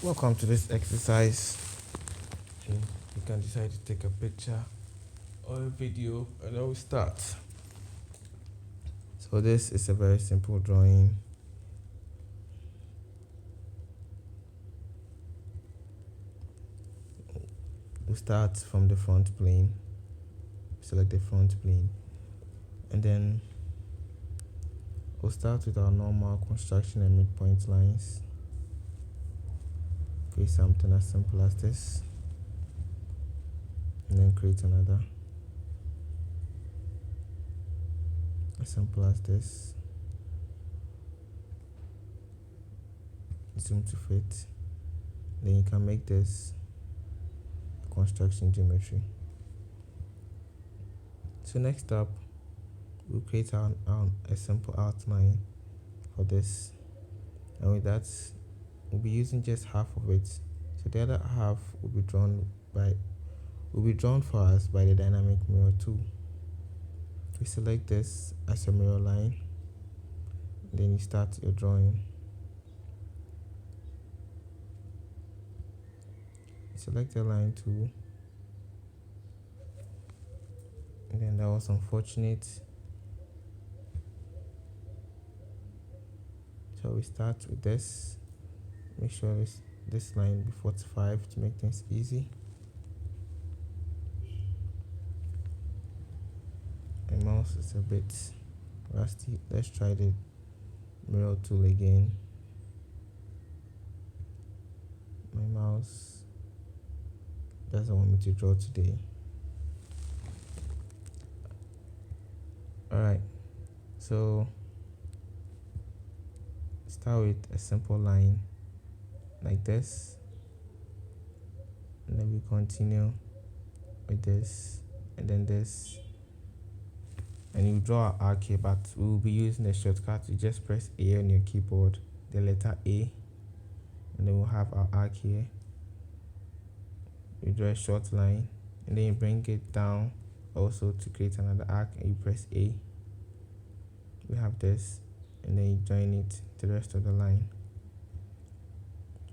Welcome to this exercise. You can decide to take a picture or a video, and then we start. So this is a very simple drawing. We start from the front plane. Select the front plane, and then we'll start with our normal construction and midpoint lines. Create something as simple as this, and then create another as simple as this. Zoom to fit. Then you can make this construction geometry. So next up, we'll create a simple outline for this, and with that, we'll be using just half of it. So the other half will be drawn for us by the dynamic mirror tool. We select this as a mirror line, then you start your drawing. Select the line tool, and then that was unfortunate. So we start with this. Make sure this line be 45 to make things easy. My mouse is a bit rusty. Let's try the mirror tool again. My mouse doesn't want me to draw today. Alright, so start with a simple line like this, and then we continue with this, and then this, and you draw an arc here, but we will be using the shortcut. You just press A on your keyboard, the letter A, and then we'll have our arc here. You draw a short line, and then you bring it down also to create another arc, and you press A. We have this, and then you join it to the rest of the line.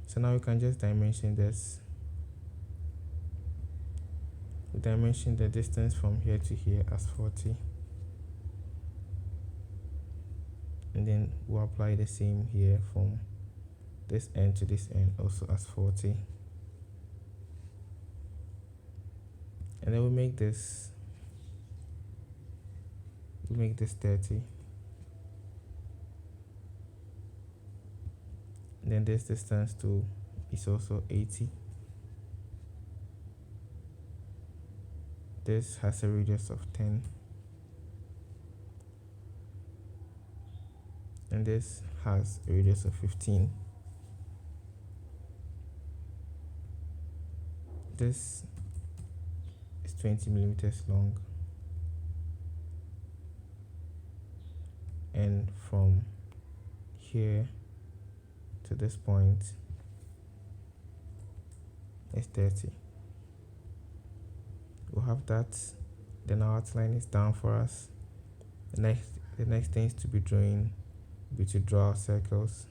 So now we can just dimension this. We dimension the distance from here to here as 40, and then we'll apply the same here from this end to this end also as 40, and then we make this 30. Then this distance too is also 80. This has a radius of 10, and this has a radius of 15. This is 20 millimeters long, and from here to this point is 30. We'll have that. Then our outline is down for us. The next things to be drawing will be to draw circles.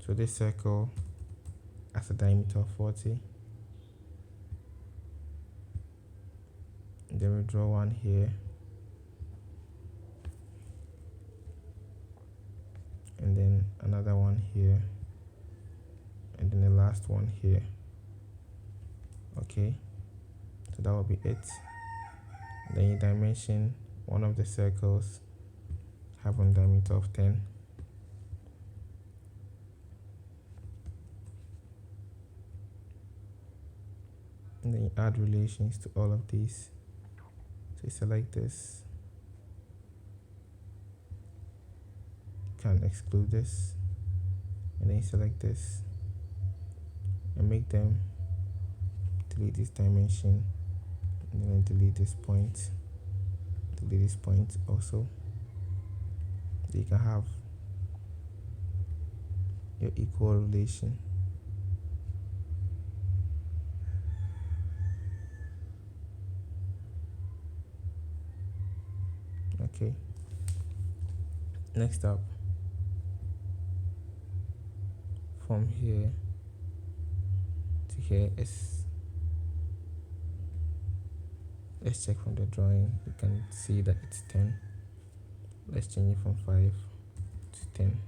So this circle has a diameter of 40, and then we draw one here, and then another one here, and then the last one here. Okay, so that will be it. Then you dimension one of the circles, have a diameter of 10, and then you add relations to all of these. So you select this, can exclude this, and then you select this and make them delete this dimension, and then delete this point also. You can have your equal relation. Okay, next up, from here here is, let's check from the drawing. You can see that it's 10. Let's change it from 5 to 10.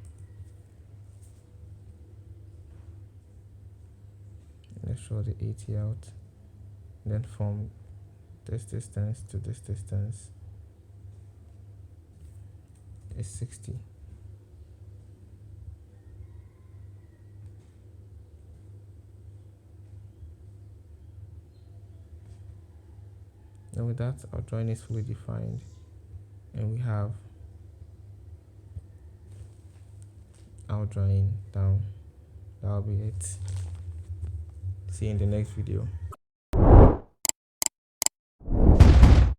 Let's draw the 80 out. Then from this distance to this distance is 60. And with that, our drawing is fully defined, and we have our drawing down. That'll be it. See you in the next video.